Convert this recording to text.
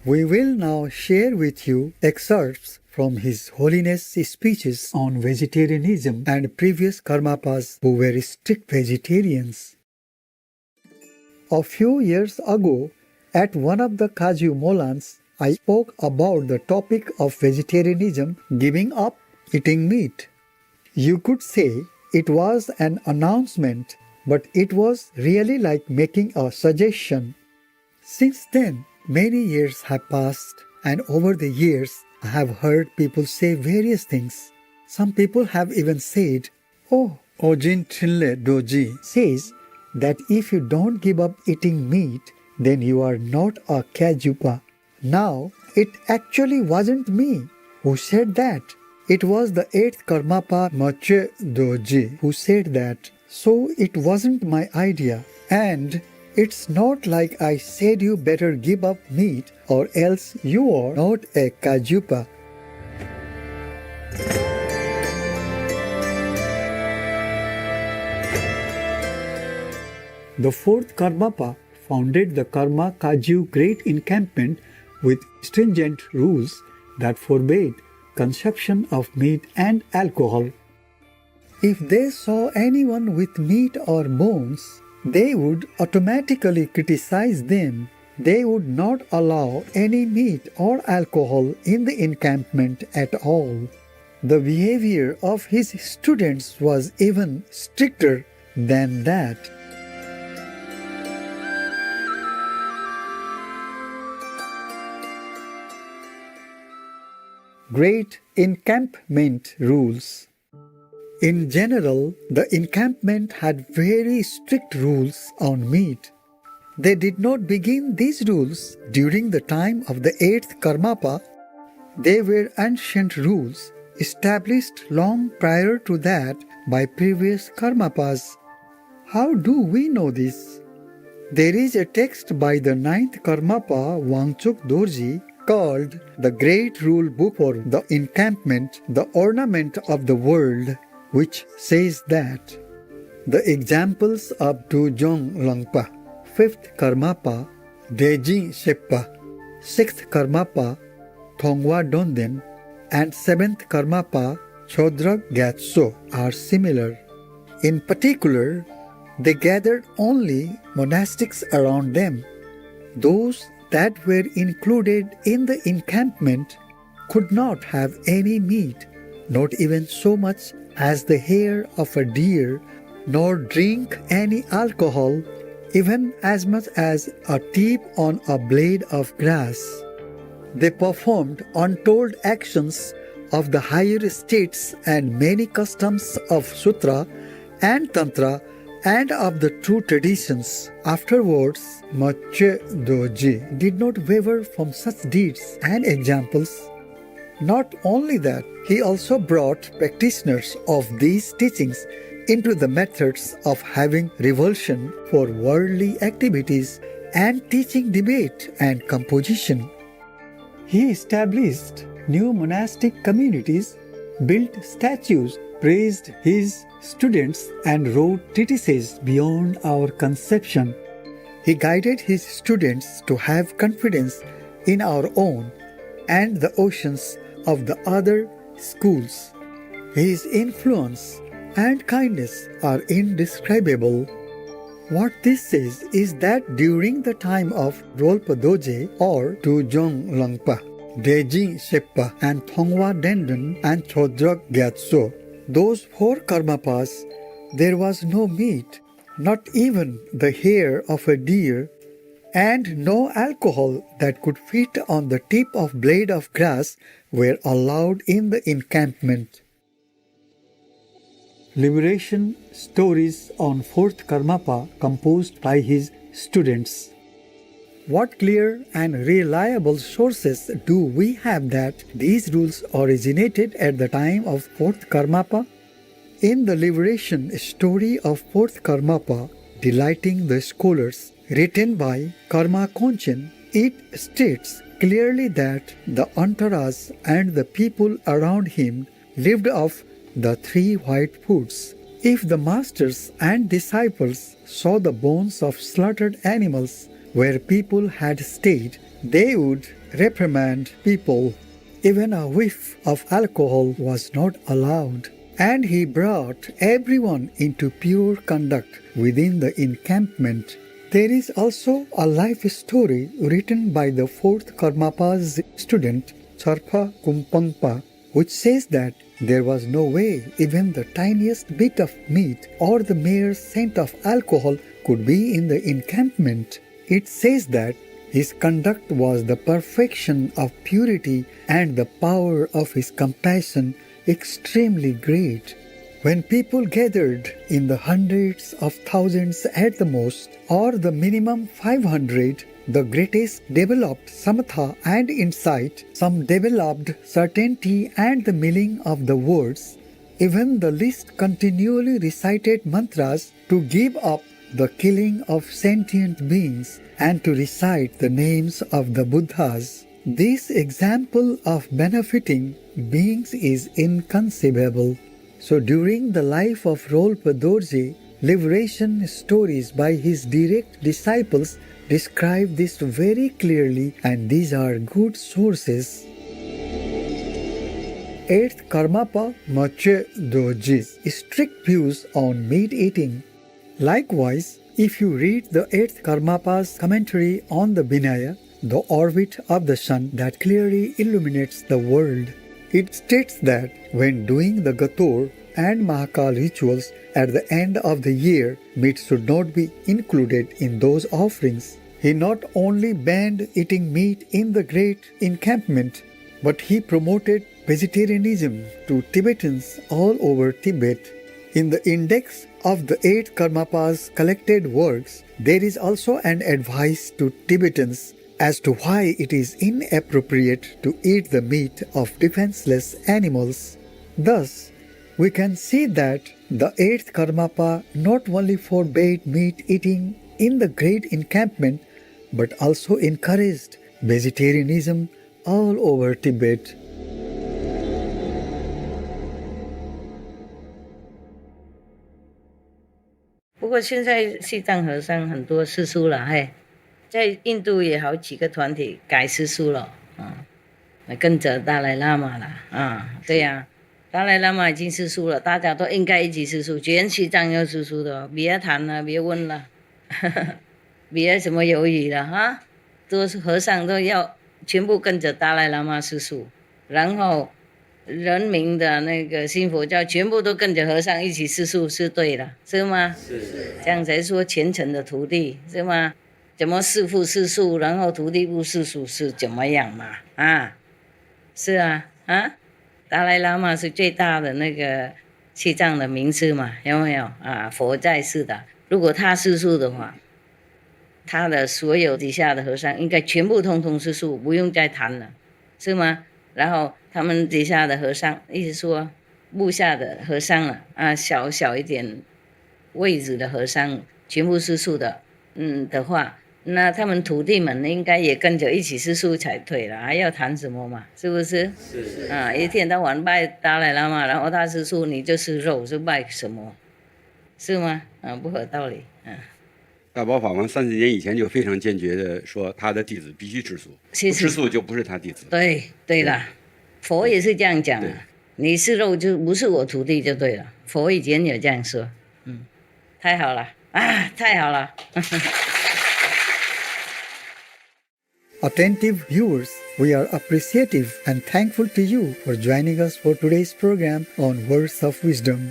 We will now share with you excerpts from His Holiness' speeches on vegetarianism and previous Karmapas who were strict vegetarians. A few years ago, at one of the Kaju Molans, I spoke about the topic of vegetarianism giving up eating meat. You could say it was an announcement, but it was really like making a suggestion. Since then, many years have passed, and over the years, I have heard people say various things. Some people have even said, "Oh, Ogyen Trinley Dorje says that if you don't give up eating meat, then you are not a Kajupa." Now, it actually wasn't me who said that. It was the 8th Karmapa Mache Dorje who said that. So it wasn't my idea. And it's not like I said you better give up meat or else you are not a Kajupa. The 4th Karmapa founded the Karma Kaju Great Encampment with stringent rules that forbade consumption of meat and alcohol. If they saw anyone with meat or bones, they would automatically criticize them. They would not allow any meat or alcohol in the encampment at all. The behavior of his students was even stricter than that. Great Encampment Rules. In general, the encampment had very strict rules on meat. They did not begin these rules during the time of the 8th Karmapa. They were ancient rules established long prior to that by previous Karmapas. How do we know this? There is a text by the 9th Karmapa Wangchuk Dorje called the Great Rule Book for the Encampment, the Ornament of the World, which says that the examples of Dujong Langpa, 5th Karmapa, Deji Sheppa, 6th Karmapa, Thongwa Donden, and 7th Karmapa, Chodrak Gyatso are similar. In particular, they gathered only monastics around them. Those that were included in the encampment could not have any meat, not even so much as the hair of a deer, nor drink any alcohol, even as much as a tip on a blade of grass. They performed untold actions of the higher states and many customs of Sutra and Tantra and of the true traditions. Afterwards, Mache Dorje did not waver from such deeds and examples. Not only that, he also brought practitioners of these teachings into the methods of having revulsion for worldly activities and teaching debate and composition. He established new monastic communities, built statues, praised his students, and wrote treatises beyond our conception. He guided his students to have confidence in our own and the oceans of the other schools. His influence and kindness are indescribable. What this says is that during the time of Rolpa Dorje or Dujong Langpa, Deji Sheppa and Thongwa Denden and Chodrak Gyatso, those 4 Karmapas, there was no meat, not even the hair of a deer, and no alcohol that could fit on the tip of blade of grass were allowed in the encampment. Liberation stories on 4th Karmapa composed by his students. What clear and reliable sources do we have that these rules originated at the time of 4th Karmapa? In the liberation story of 4th Karmapa, Delighting the Scholars, written by Karma Konchen, it states clearly that the entourage and the people around him lived off the 3 white foods. If the masters and disciples saw the bones of slaughtered animals where people had stayed, they would reprimand people. Even a whiff of alcohol was not allowed. And he brought everyone into pure conduct within the encampment. There is also a life story written by the fourth Karmapa's student, Charpa Kumpangpa, which says that there was no way even the tiniest bit of meat or the mere scent of alcohol could be in the encampment. It says that his conduct was the perfection of purity and the power of his compassion extremely great. When people gathered in the hundreds of thousands at the most, or the minimum 500, the greatest developed samatha and insight, some developed certainty and the meaning of the words. Even the least continually recited mantras to give up the killing of sentient beings and to recite the names of the Buddhas. This example of benefiting beings is inconceivable. So during the life of Rolpa Dorje, liberation stories by his direct disciples describe this very clearly, and these are good sources. 8th Karmapa Mache Dorje's strict views on meat eating. Likewise, if you read the 8th Karmapa's commentary on the Vinaya, the orbit of the sun that clearly illuminates the world, it states that when doing the Gator and Mahakal rituals at the end of the year, meat should not be included in those offerings. He not only banned eating meat in the great encampment, but he promoted vegetarianism to Tibetans all over Tibet. In the index of the 8 Karmapa's collected works, there is also an advice to Tibetans as to why it is inappropriate to eat the meat of defenseless animals. Thus, we can see that the 8th Karmapa not only forbade meat eating in the great encampment, but also encouraged vegetarianism all over Tibet. 不过现在西藏和尚很多吃素了，在印度也好几个团体改吃素了，跟着达赖喇嘛了，对呀，达赖喇嘛已经吃素了，大家都应该一起吃素，全西藏要吃素的，别谈了，别问了，别什么犹豫了都是和尚都要全部跟着达赖喇嘛吃素，然后人民的那个信佛教全部都跟着和尚一起吃素，是对的，是吗？是。这样才说虔诚的徒弟，是吗？怎么师父吃素，然后徒弟不吃素是怎么样嘛？是达赖喇嘛是最大的那个西藏的名师嘛，有没有佛在世的，如果他吃素的话，他的所有底下的和尚应该全部通通吃素，不用再谈了，是吗？然后他们底下的和尚，意思说部下的和尚小一点位置的和尚全部吃素的，的话，那他们徒弟们应该也跟着一起吃素才对了，还要谈什么嘛？是不是？是一天到晚拜达赖喇嘛，然后他吃素，你就吃肉，是拜什么？是吗？不合道理。大宝法王30年以前就非常坚决的说，他的弟子必须吃素，不吃素就不是他弟子。对了，佛也是这样讲你吃肉就不是我徒弟就对了，佛以前有这样说。太好了太好了。Attentive viewers, we are appreciative and thankful to you for joining us for today's program on Words of Wisdom.